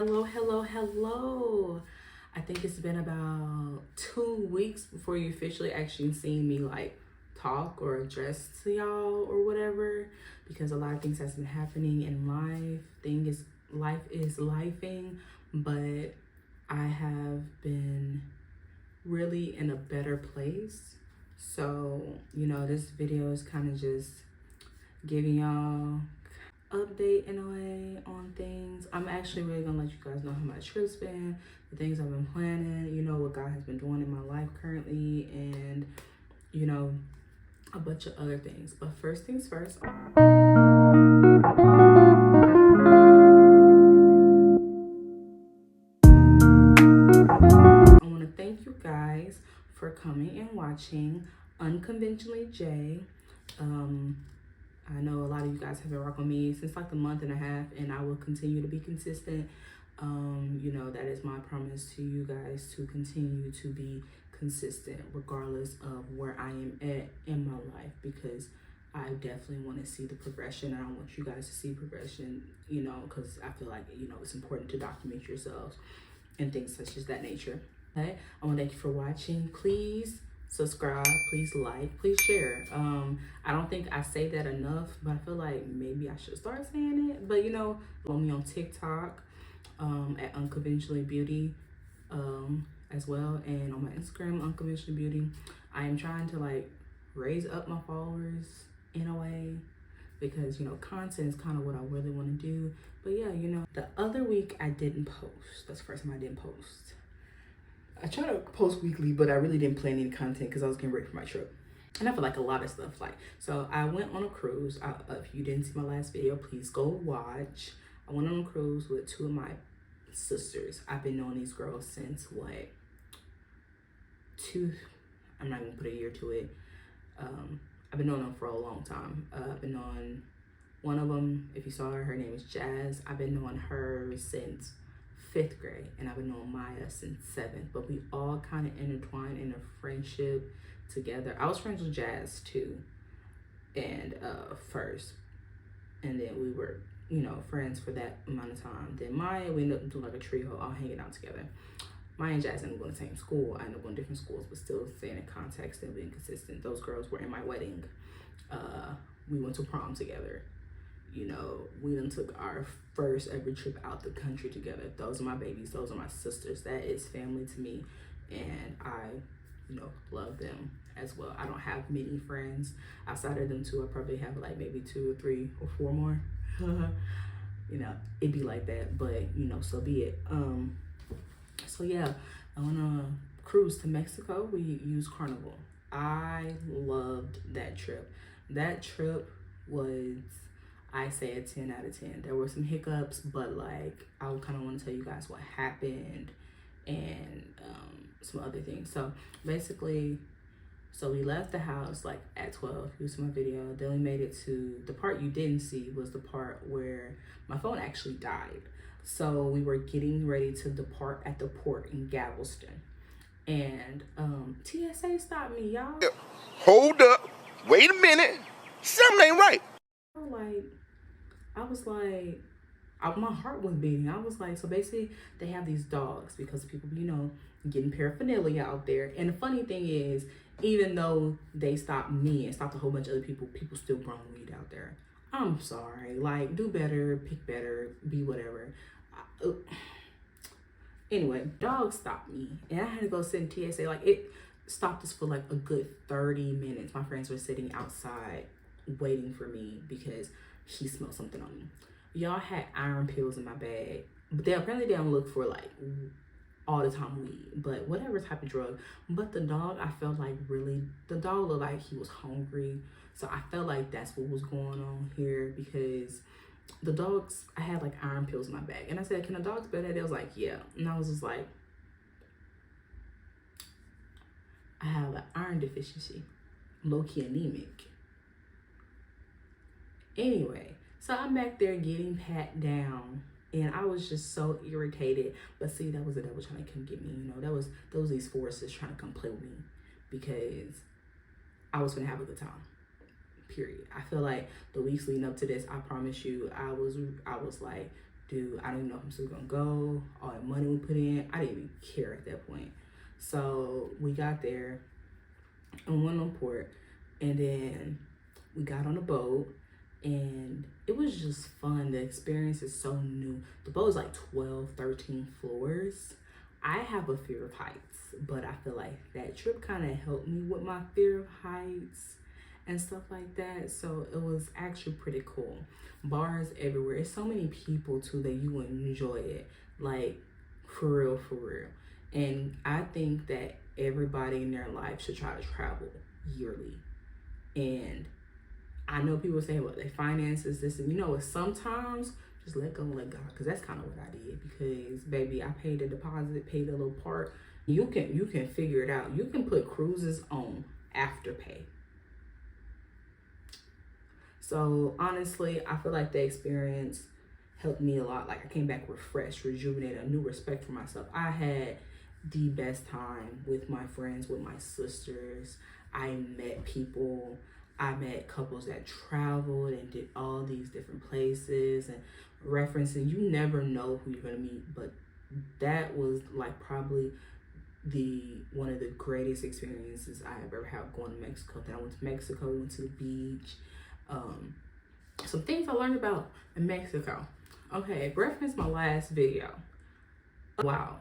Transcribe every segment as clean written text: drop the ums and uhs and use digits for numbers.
Hello, hello, hello. I think it's been about 2 weeks before you officially actually seen me like talk or address to y'all or whatever, because a lot of things has been happening in life. Life is lifing, but I have been really in a better place. So, this video is kind of just giving y'all update in a way on things. I'm actually really gonna let you guys know how my trip's been, the things I've been planning, what God has been doing in my life currently, and a bunch of other things. But first things first, I want to thank you guys for coming and watching Unconventionally J. I know a lot of you guys have been rocking with me since like a month and a half, and I will continue to be consistent. That is my promise to you guys, to continue to be consistent regardless of where I am at in my life, because I definitely want to see the progression, and I want you guys to see progression, because I feel like, it's important to document yourselves and things such as that nature. Okay, I want to thank you for watching. Please subscribe, please like, please share. I don't think I say that enough, but I feel like maybe I should start saying it. But follow me on TikTok at Unconventionally Beauty as well, and on my Instagram, Unconventionally Beauty. I am trying to like raise up my followers in a way, because content is kind of what I really want to do. But yeah, the other week I didn't post. That's the first time I didn't post. I try to post weekly, but I really didn't plan any content because I was getting ready for my trip. And I feel like a lot of stuff, so I went on a cruise. If you didn't see my last video, please go watch. I went on a cruise with two of my sisters. I've been knowing these girls since I'm not gonna put a year to it. I've been knowing them for a long time. I've been knowing one of them, if you saw her name is Jazz. I've been knowing her since 5th grade, and I've been knowing Maya since 7th, but we all kind of intertwined in a friendship together. I was friends with Jazz too, and first, and then we were friends for that amount of time. Then Maya, we ended up doing like a trio, all hanging out together. Maya and Jazz ended up going to the same school. I ended up going to different schools, but still staying in contact, still being consistent. Those girls were in my wedding. We went to prom together. We done took our first ever trip out the country together. Those are my babies. Those are my sisters. That is family to me, and I, love them as well. I don't have many friends outside of them two. I probably have like maybe 2 or 3 or 4 more. It'd be like that, but so be it. So yeah, on a cruise to Mexico, we used Carnival. I loved that trip. That trip was, I say, a 10 out of 10. There were some hiccups, but like I kind of want to tell you guys what happened and some other things. So basically, we left the house like at 12. You saw my video. Then we made it to the part you didn't see, was the part where my phone actually died. So we were getting ready to depart at the port in Galveston, and TSA stopped me, y'all. Hold up, wait a minute, something ain't right. I was like, my heart was beating. I was like, so basically they have these dogs because people, getting paraphernalia out there. And the funny thing is, even though they stopped me and stopped a whole bunch of other people, people still brought weed out there. I'm sorry, like, do better, pick better, be whatever. Anyway, dogs stopped me, and I had to go sit in TSA. Like, it stopped us for like a good 30 minutes. My friends were sitting outside waiting for me because she smelled something on me. Y'all had iron pills in my bag, but they don't look for like all the time weed, but whatever type of drug. But the dog, I felt like the dog looked like he was hungry. So I felt like that's what was going on here, because the dogs, I had like iron pills in my bag. And I said, can the dogs bear that? They was like, yeah. And I was just like, I have an iron deficiency, low-key anemic. Anyway, so I'm back there getting pat down, and I was just so irritated. But see, that was the devil trying to come get me. Those these forces trying to come play with me, because I was gonna have a good time. Period. I feel like the weeks leading up to this, I promise you, I was like do. I don't even know if I'm still gonna go. All the money we put in, I didn't even care at that point. So we got there and went on port, and then we got on a boat, and it was just fun. The experience is so new. The boat is like 12, 13 floors. I have a fear of heights, but I feel like that trip kind of helped me with my fear of heights and stuff like that. So it was actually pretty cool. Bars everywhere. It's so many people too that you would enjoy it. Like, for real, for real. And I think that everybody in their life should try to travel yearly. And I know people say, well, their finances, this, and you know what, sometimes just let go and let God, because that's kind of what I did. Because baby, I paid a deposit, paid a little part. You can figure it out. You can put cruises on Afterpay. So honestly, I feel like the experience helped me a lot. Like, I came back refreshed, rejuvenated, a new respect for myself. I had the best time with my friends, with my sisters. I met people. I met couples that traveled and did all these different places and referencing. You never know who you're gonna meet, but that was like probably one of the greatest experiences I have ever had going to Mexico. Then I went to Mexico, went to the beach. Some things I learned about in Mexico. Okay, reference my last video. Wow.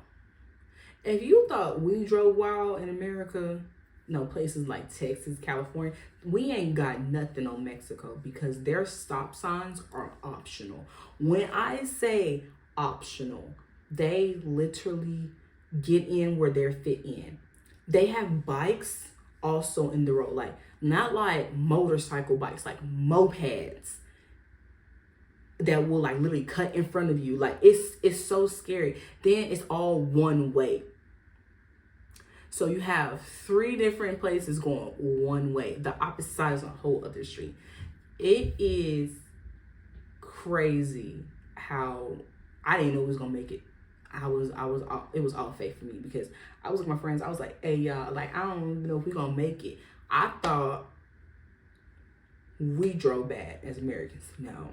If you thought we drove wild in America, no, places like Texas, California, we ain't got nothing on Mexico, because their stop signs are optional. When I say optional, they literally get in where they're fit in. They have bikes also in the road, like not like motorcycle bikes, like mopeds that will like literally cut in front of you. Like, it's so scary. Then it's all one way. So you have 3 different places going one way. The opposite side is a whole other street. It is crazy how I didn't know it was gonna make it. It was all fake for me, because I was with my friends. I was like, hey y'all, like, I don't even know if we're gonna make it. I thought we drove bad as Americans. No,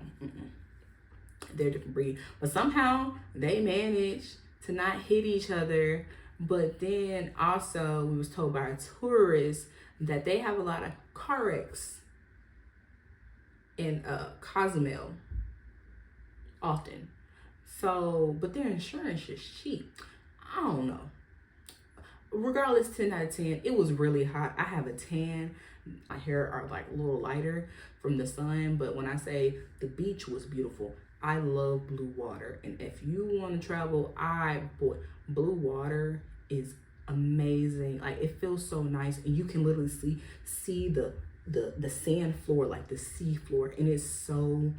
they're a different breed. But somehow they managed to not hit each other. But then also we was told by tourists that they have a lot of car wrecks in Cozumel often. So, but their insurance is cheap. I don't know. Regardless, 10 out of 10, it was really hot. I have a tan. My hair are like a little lighter from the sun. But when I say the beach was beautiful, I love blue water. And if you want to travel, blue water is amazing. Like, it feels so nice, and you can literally see the sand floor, like the sea floor, and it's so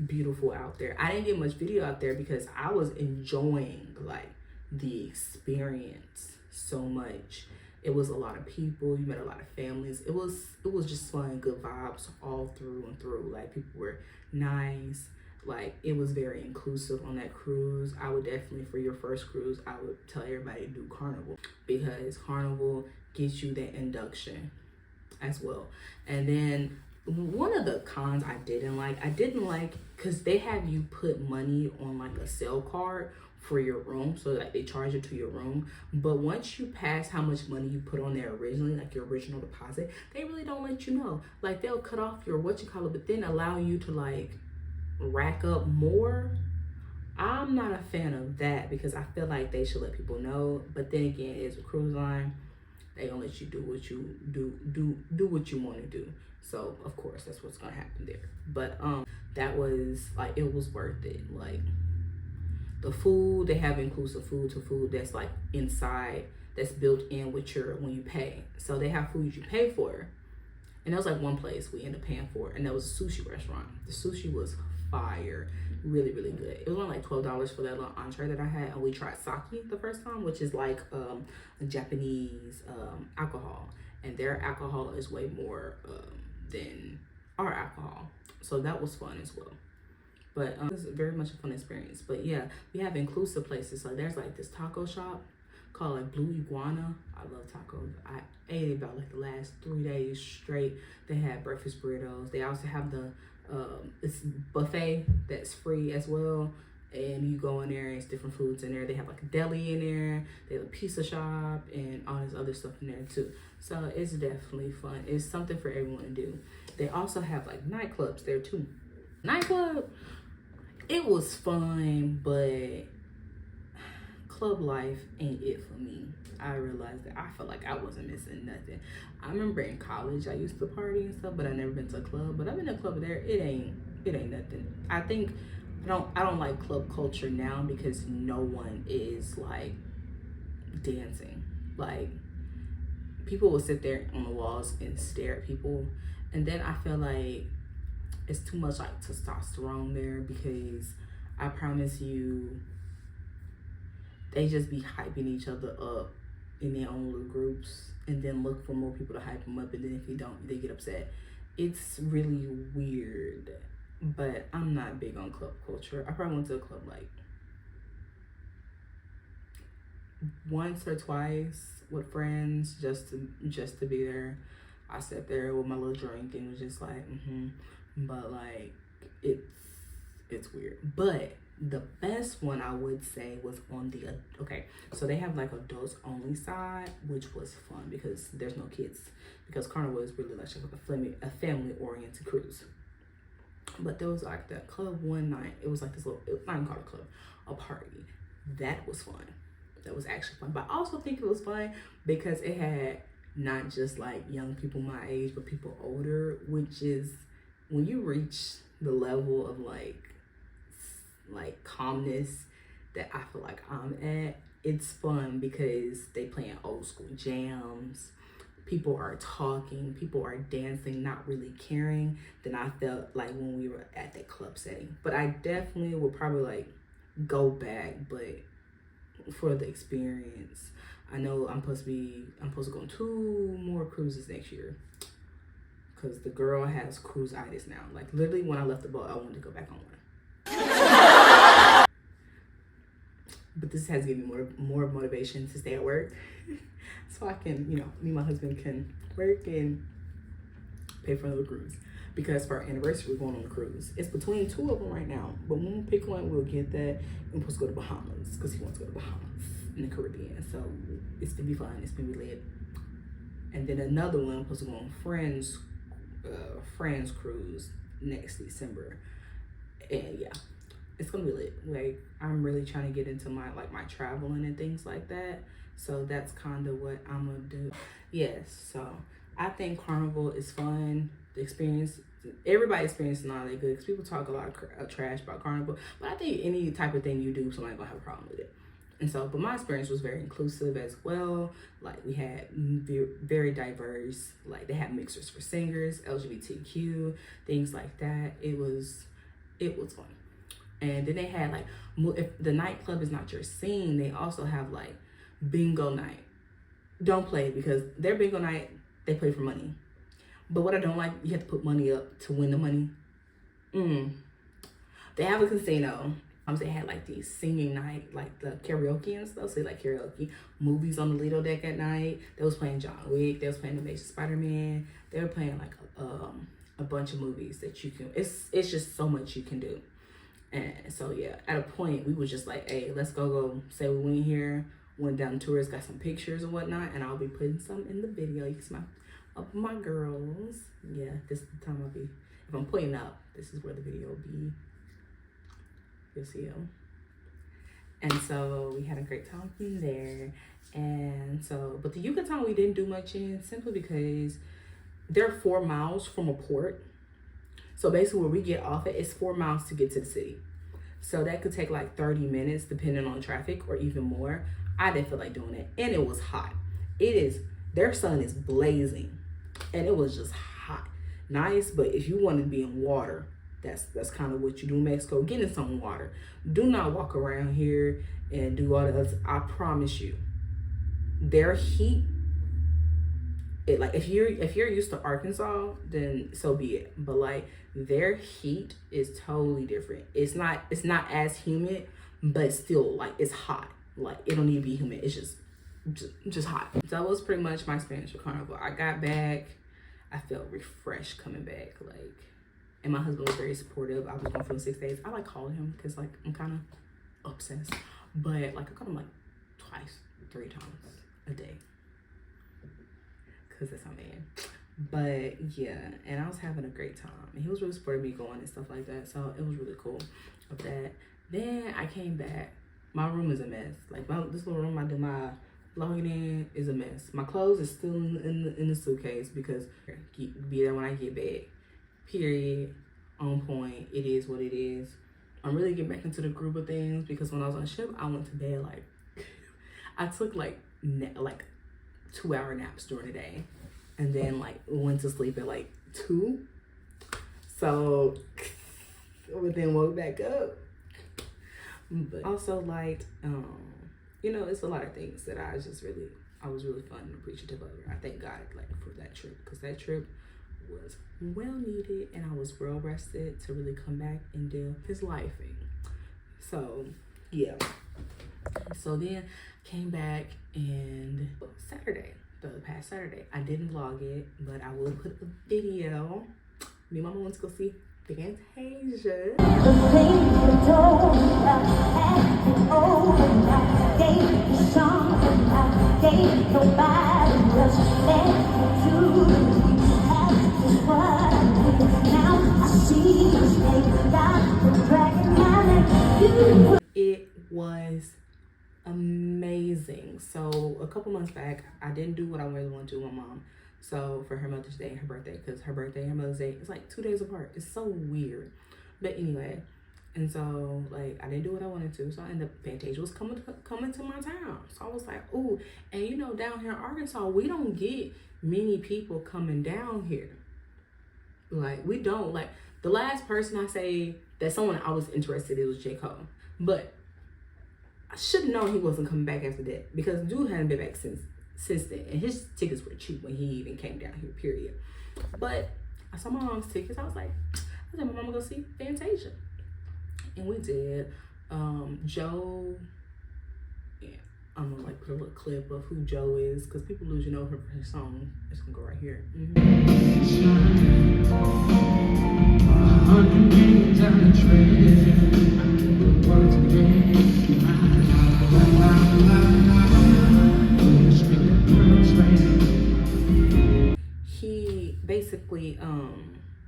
beautiful out there. I didn't get much video out there because I was enjoying like the experience so much. It was a lot of people. You met a lot of families. It was just fun, good vibes all through and through. Like, people were nice. Like, it was very inclusive on that cruise. I would definitely, for your first cruise, I would tell everybody to do Carnival, because Carnival gets you that induction as well. And then one of the cons I didn't like because they have you put money on like a sale card for your room, so like they charge it to your room. But once you pass how much money you put on there originally, like your original deposit, they really don't let you know. Like, they'll cut off your but then allow you to like rack up more. I'm not a fan of that, because I feel like they should let people know. But then again, it's a cruise line. They gonna let you do what you do what you want to do. So of course that's what's gonna happen there. But that was like, it was worth it. Like, the food, they have inclusive food that's like inside, that's built in with when you pay. So they have food you pay for. And there was like one place we ended up paying for, and that was a sushi restaurant. The sushi was fire, really, really good. It was only like $12 for that little entree that I had. And we tried sake the first time, which is like a Japanese alcohol, and their alcohol is way more than our alcohol. So that was fun as well. But it was very much a fun experience. But yeah, we have inclusive places. So there's like this taco shop called like Blue Iguana. I love tacos. I ate it about like the last 3 days straight. They had breakfast burritos. They also have the this buffet that's free as well. And you go in there and it's different foods in there. They have like a deli in there, they have a pizza shop and all this other stuff in there too. So it's definitely fun. It's something for everyone to do. They also have like nightclubs there too. Nightclub, it was fun, but club life ain't it for me. I realized that I felt like I wasn't missing nothing. I remember in college I used to party and stuff, but I never been to a club. But I've been to a club there. It ain't nothing. I think I don't like club culture now because no one is like dancing. Like people will sit there on the walls and stare at people, and then I feel like it's too much like testosterone there, because I promise you they just be hyping each other up in their own little groups and then look for more people to hype them up, and then if you don't, they get upset. It's really weird, but I'm not big on club culture. I probably went to a club like once or twice with friends just to be there. I sat there with my little drink and was just like, but like it's weird. But the best one I would say was on the okay, so they have like adults only side, which was fun because there's no kids, because Carnival is really like a family oriented cruise. But there was like that club one night. It was like this little, it's not even called a club, a party. That was fun. That was actually fun. But I also think it was fun because it had not just like young people my age, but people older, which is when you reach the level of like calmness that I feel like I'm at, it's fun because they playing old school jams. People are talking, people are dancing, not really caring than I felt like when we were at that club setting. But I definitely will probably like go back, but for the experience. I know I'm supposed to go on 2 more cruises next year, because the girl has cruise-itis now. Like literally when I left the boat, I wanted to go back on one. But this has given me more motivation to stay at work, so I can, me and my husband can work and pay for another cruise. Because for our anniversary, we're going on a cruise. It's between 2 of them right now, but when we pick one, we'll get that. We're supposed to go to Bahamas because he wants to go to Bahamas in the Caribbean. So it's gonna be fun. It's gonna be lit. And then another one, I'm supposed to go on Friends cruise next December. And yeah, it's gonna be lit. Like I'm really trying to get into my traveling and things like that. So that's kind of what I'm gonna do. Yes, so I think Carnival is fun. The experience, everybody experience is not that good because people talk a lot of trash about Carnival. But I think any type of thing you do, somebody's gonna have a problem with it. And so, but my experience was very inclusive as well. Like we had very diverse, like they had mixers for singers, LGBTQ, things like that. It was fun. And then they had like, if the nightclub is not your scene, they also have like bingo night. Don't play, because their bingo night, they play for money. But what I don't like, you have to put money up to win the money. They have a casino. They had like these singing night, like the karaoke and stuff. So like karaoke, movies on the Lido deck at night. They was playing John Wick. They was playing Amazing Spider-Man. They were playing like a bunch of movies that you can. It's just so much you can do. And so yeah, at a point we was just like, hey, let's go. Say we went here, went down tours, got some pictures and whatnot, and I'll be putting some in the video. You can see my girls. Yeah, this is the time I'll be. If I'm putting up, this is where the video will be. You'll see them. And so we had a great time from there. And so, but the Yucatan we didn't do much in, simply because they're 4 miles from a port. So basically where we get off at, it's 4 miles to get to the city. So that could take like 30 minutes depending on traffic, or even more. I didn't feel like doing it. And it was hot. Their sun is blazing. And it was just hot. Nice, but if you want to be in water, that's kind of what you do in Mexico. Get in some water. Do not walk around here and do all the other. I promise you, their heat. Like if you're used to Arkansas, then so be it. But like their heat is totally different. It's not as humid, but still like it's hot. Like it don't need to be humid. It's just hot. So that was pretty much my experience with Carnival. I got back. I felt refreshed coming back. and my husband was very supportive. I was going for the 6 days. I like calling him because like I'm kind of obsessed, but like I call him like twice, 3 times a day because that's my man. But yeah, and I was having a great time, and he was really supporting me going and stuff like that, so it was really cool of that. Then I came back. My room is a mess. Like this little room I do my logging in is a mess. My clothes is still in the suitcase because be there when I get back. Period. On point. It is what it is. I'm really getting back into the groove of things because when I was on ship, I went to bed like I took like 2-hour naps during the day, and then like went to sleep at like 2. So then woke back up. But also liked, you know, it's a lot of things that I was really fun and appreciative of. I thank God like for that trip, because that trip was well needed, and I was well rested to really come back and do his life thing. So yeah. So then came back, and the past Saturday, I didn't vlog it, but I will put a video. Me and Mama went to go see Fantasia. It was amazing. So a couple months back, I didn't do what I really wanted to do with my mom. So for her Mother's Day and her birthday, because her birthday and her Mother's Day is like 2 days apart. It's so weird. But anyway, and so like I didn't do what I wanted to. So I ended up, Fantasia was coming to my town. So I was like, ooh, and you know, down here in Arkansas, we don't get many people coming down here. Like we don't. Like the last person I say that someone I was interested in was J. Cole. But I should have known he wasn't coming back after that, because dude hadn't been back since then, and his tickets were cheap when he even came down here, period. But I saw my mom's tickets. I was like, my mama go see Fantasia, and we did. Joe, yeah, I'm gonna like put a little clip of who Joe is, because people usually know her for her song. It's gonna go right here. He basically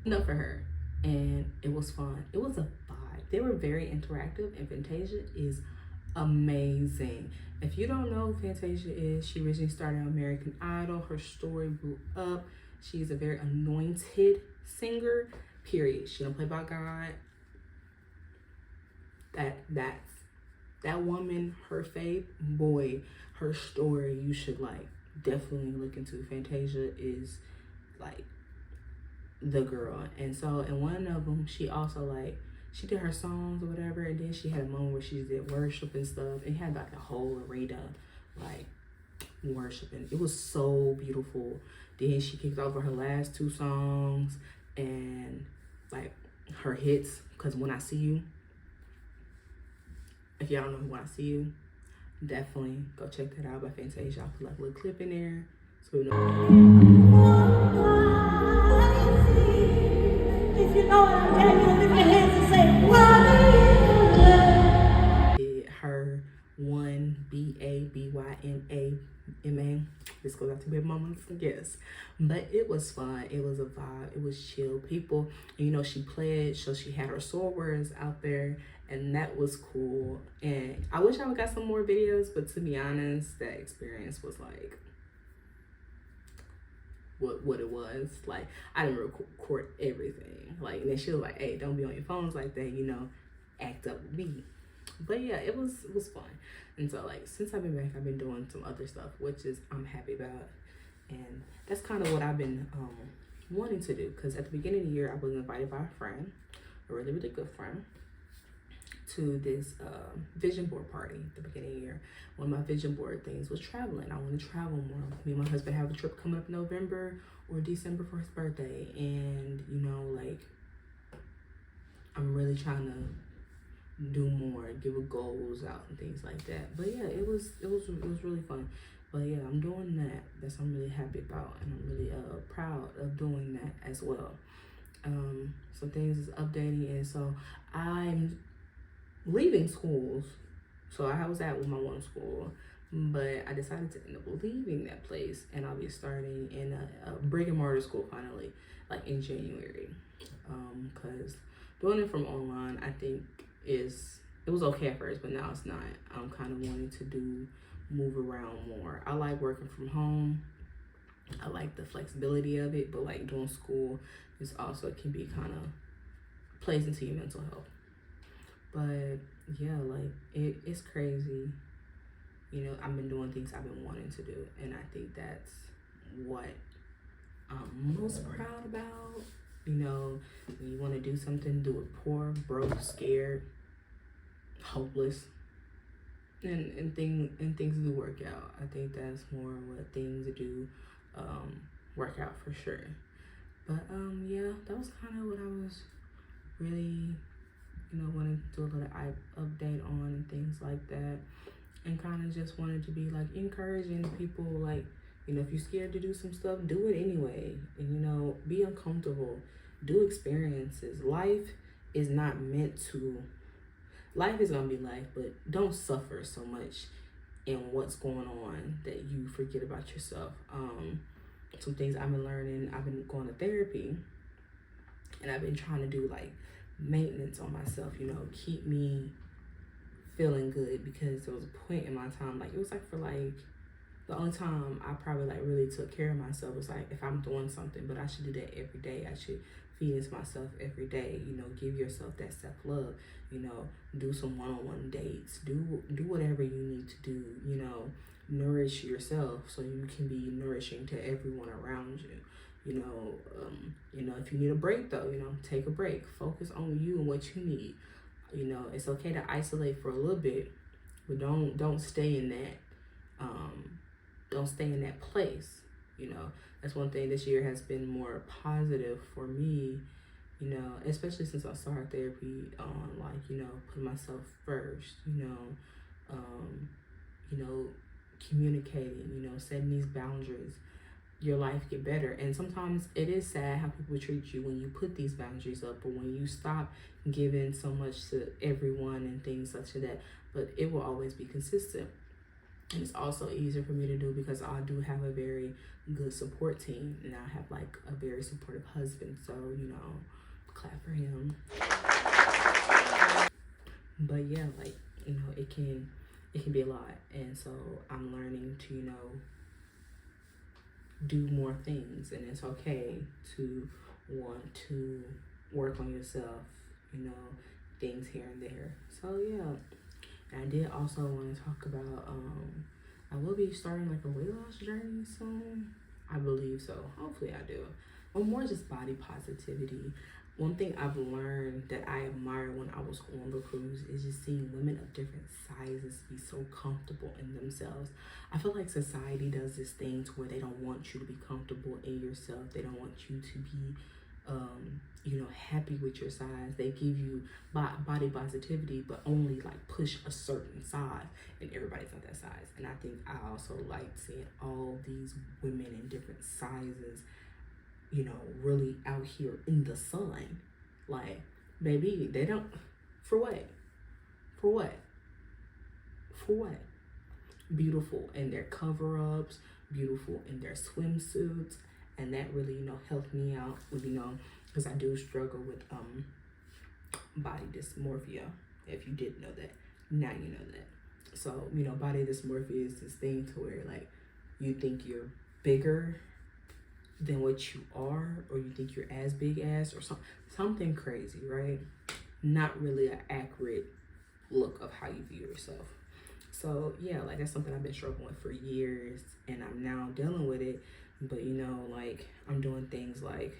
enough for her, and it was fun. It was a vibe. They were very interactive, and Fantasia is amazing. If you don't know who Fantasia is, she originally started on American Idol. Her story blew up. She's a very anointed singer, period. She don't play about God. That woman, her faith, boy, her story, you should like definitely look into. Fantasia is like the girl. And so in one of them, she also like, she did her songs or whatever, and then she had a moment where she did worship and stuff. It had like a whole arena like worshiping. It was so beautiful. Then she kicked off with her last 2 songs and like her hits, because When I See You. If y'all don't know When I See You, definitely go check that out by Fantasia. I'll put like a little clip in there so we know. If you know what I'm telling you, lift your hands and say, her one BABYMA. This goes out to baby mamas, yes. But it was fun. It was a vibe. It was chill. People, you know, she played, so she had her soul words out there, and that was cool. And I wish I would got some more videos, but to be honest, that experience was like what it was. Like, I didn't record everything. Like, and then she was like, hey, don't be on your phones like that, you know, act up with me. But yeah, it was fun. And so like, since I've been back, I've been doing some other stuff, which is I'm happy about. And that's kind of what I've been wanting to do, because at the beginning of the year, I was invited by a friend, a really, really good friend, to this vision board party at the beginning of the year. One of my vision board things was traveling. I want to travel more. Me and my husband have a trip coming up in November or December for his birthday. And, you know, like, I'm really trying to do more, give goals out and things like that. But yeah, it was really fun. But yeah, I'm doing that. I'm really happy about, and I'm really proud of doing that as well. Some things is updating, and so I'm leaving schools. So I was at my one school, but I decided to end up leaving that place, and I'll be starting in a brick and mortar school finally, like in January. Because doing it from online, I think it was okay at first, but now it's not. I'm kind of wanting to move around more. I like working from home. I like the flexibility of it, but like doing school is also can be kind of plays into your mental health. But yeah, like it's crazy. You know, I've been doing things I've been wanting to do, and I think that's what I'm most proud about. You know, when you want to do something, do it poor, broke, scared, hopeless, and things do work out. I think that's more what things do work out for sure. But yeah, that was kind of what I was really, wanting to do a little update on and things like that, and kind of just wanted to be like encouraging people, like, if you're scared to do some stuff, do it anyway, and be uncomfortable, do experiences. Life is gonna be life, but don't suffer so much in what's going on that you forget about yourself. Some things I've been learning, I've been going to therapy, and I've been trying to do like maintenance on myself, keep me feeling good, because there was a point in my time, like it was like for like the only time I probably like really took care of myself was like if I'm doing something, but I should do that every day. I should feed into myself every day, give yourself that self-love, do some one-on-one dates, do whatever you need to do, nourish yourself so you can be nourishing to everyone around you. If you need a break though, take a break, focus on you and what you need. It's okay to isolate for a little bit, but don't stay in that place. That's one thing this year has been more positive for me, especially since I started therapy on putting myself first, communicating, setting these boundaries. Your life get better. And sometimes it is sad how people treat you when you put these boundaries up, or when you stop giving so much to everyone and things such as that. But it will always be consistent. And it's also easier for me to do because I do have a very good support team, and I have like a very supportive husband. So, clap for him. But yeah, like, it can be a lot. And so I'm learning to, do more things, and it's okay to want to work on yourself, things here and there. So yeah, and I did also want to talk about I will be starting like a weight loss journey soon. I believe so. Hopefully I do. Or more just body positivity. One thing I've learned that I admire when I was on the cruise is just seeing women of different sizes be so comfortable in themselves. I feel like society does this thing to where they don't want you to be comfortable in yourself. They don't want you to be, happy with your size. They give you body positivity, but only like push a certain size, and everybody's not that size. And I think I also like seeing all these women in different sizes, really out here in the sun. Like, baby, they don't, for what? For what? For what? Beautiful in their cover-ups, beautiful in their swimsuits, and that really, helped me out with, because I do struggle with body dysmorphia. If you didn't know that, now you know that. So, body dysmorphia is this thing to where like you think you're bigger than what you are, or you think you're as big as, or something crazy, right? Not really an accurate look of how you view yourself. So yeah, like that's something I've been struggling with for years, and I'm now dealing with it. But like I'm doing things like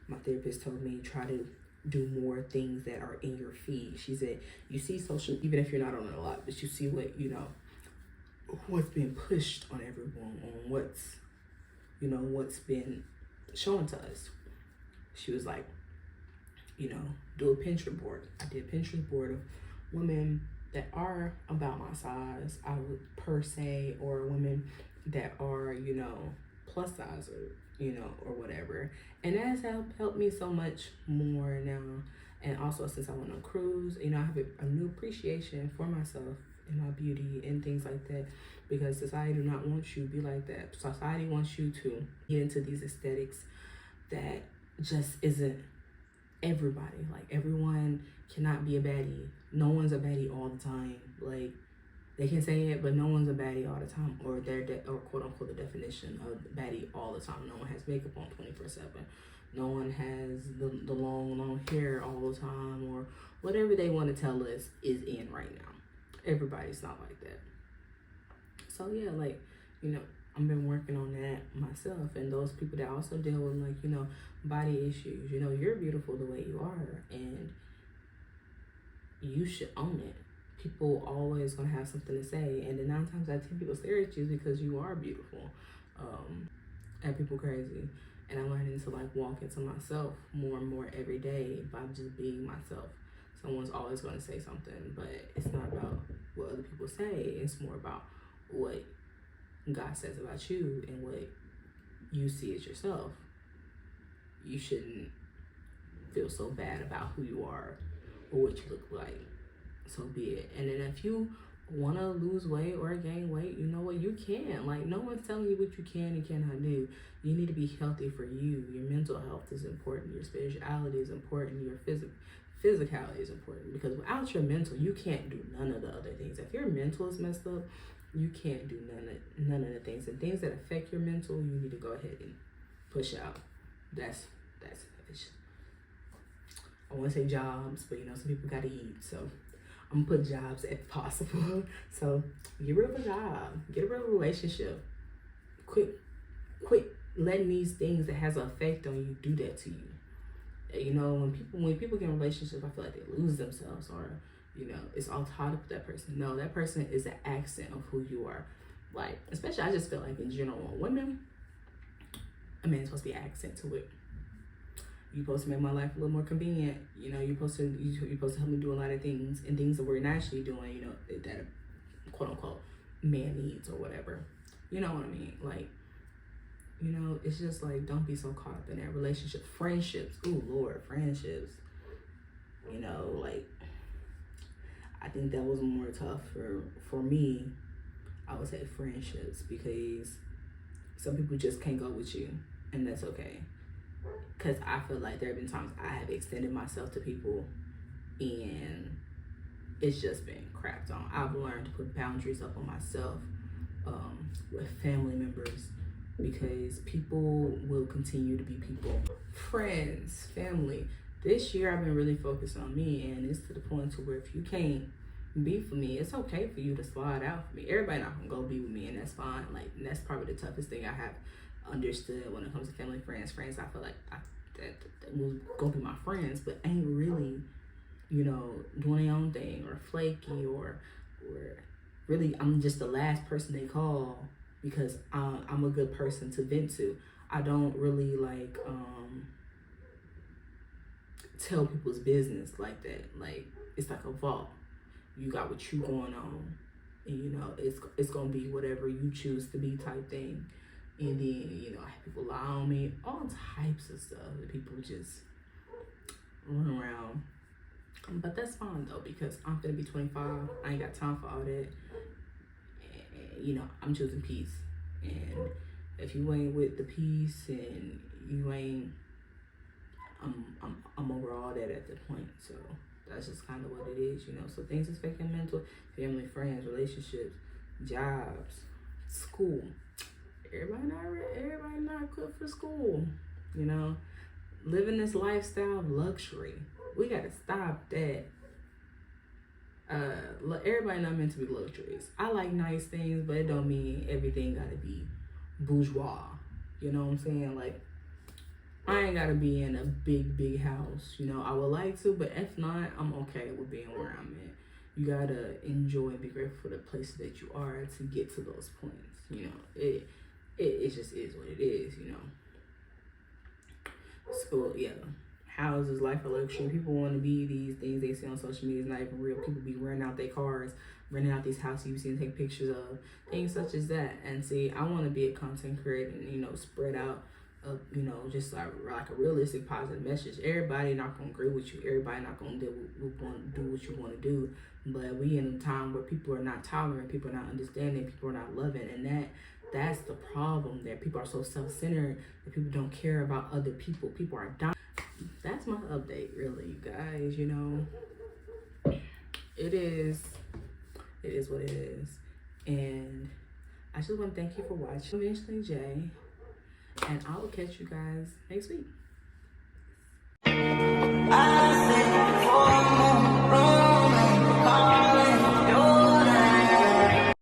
my therapist told me, try to do more things that are in your feed. She said, you see social, even if you're not on it a lot, but you see what, what's being pushed on everyone, on what's been shown to us. She was like, do a Pinterest board. I did a Pinterest board of women that are about my size, I would per se, or women that are, plus size or or whatever. And that has helped me so much more now. And also since I went on cruise, I have a new appreciation for myself and my beauty and things like that, because society do not want you to be like that. Society wants you to get into these aesthetics that just isn't everybody. Like, everyone cannot be a baddie. No one's a baddie all the time. Like, they can say it, but no one's a baddie all the time, or or quote unquote the definition of baddie all the time. No one has makeup on 24/7. No one has the long hair all the time, or whatever they want to tell us is in right now. Everybody's not like that. So yeah, like, I've been working on that myself, and those people that also deal with like, body issues. You're beautiful the way you are, and you should own it. People always gonna have something to say, and then 9 times out of 10 people stare at you because you are beautiful. And people crazy. And I'm learning to like walk into myself more and more every day by just being myself. Someone's always gonna say something, but it's not about what other people say. It's more about what God says about you and what you see as yourself. You shouldn't feel so bad about who you are or what you look like. So be it. And then if you want to lose weight or gain weight, you know what, you can. Like, no one's telling you what you can and cannot do. You need to be healthy for you. Your mental health is important. Your spirituality is important. Your physicality is important, because without your mental, you can't do none of the other things. If your mental is messed up, you can't do none of the things. And things that affect your mental, you need to go ahead and push out. That's it. I want to say jobs, but some people gotta eat, so I'm gonna put jobs if possible. So get rid of a job, get rid of a relationship. Quit letting these things that has an effect on you do that to you. When people get in relationships, I feel like they lose themselves, or it's all tied up with that person. No, that person is an accent of who you are. Like, especially, I just feel like in general, women, a man's supposed to be an accent to it. You're supposed to make my life a little more convenient. You're supposed to help me do a lot of things, and things that we're naturally doing, that quote unquote man needs or whatever. You know what I mean? Like, it's just like, don't be so caught up in that relationship. Friendships. Ooh, Lord, friendships. Like, I think that was more tough for me. I would say friendships, because some people just can't go with you, and that's okay. Because I feel like there have been times I have extended myself to people and it's just been crapped on. I've learned to put boundaries up on myself with family members, because people will continue to be people. Friends, family. This year I've been really focused on me, and it's to the point to where if you can't be for me, it's okay for you to slide out for me. Everybody not gonna go be with me, and that's fine. Like, and that's probably the toughest thing I have understood when it comes to family, friends. I feel like that was gonna be my friends, but ain't really, doing their own thing, or flaky, or really I'm just the last person they call because I'm a good person to vent to. I don't really like tell people's business like that. Like, it's like a vault. You got what you going on, and it's gonna be whatever you choose to be type thing. And then, I have people lie on me, all types of stuff that people just run around. But that's fine though, because I'm gonna be 25. I ain't got time for all that. And, I'm choosing peace. And if you ain't with the peace, and you ain't, I'm over all that at the point. So that's just kind of what it is, So things affecting mental, family, friends, relationships, jobs, school. Everybody not equipped for school, living this lifestyle of luxury. We gotta stop that. Everybody not meant to be luxuries. I like nice things, but it don't mean everything gotta be bourgeois. You know what I'm saying? Like, I ain't gotta be in a big house. I would like to, but if not, I'm okay with being where I'm at. You gotta enjoy and be grateful for the places that you are to get to those points. It just is what it is, So yeah, houses, life of luxury. People want to be these things they see on social media. It's not even real. People be wearing out their cars renting out these houses you've seen take pictures of, things such as that. And see, I want to be a content creator and, you know, spread out you know, just like a realistic positive message. Everybody not gonna agree with you. Everybody not gonna do what you want to do. But we in a time where people are not tolerant, people are not understanding, people are not loving, and that's the problem. There, people are so self-centered that people don't care about other people. People are dying. That's my update, really, you guys. You know, it is what it is, and I just want to thank you for watching. Eventually, Jay. And I will catch you guys next week.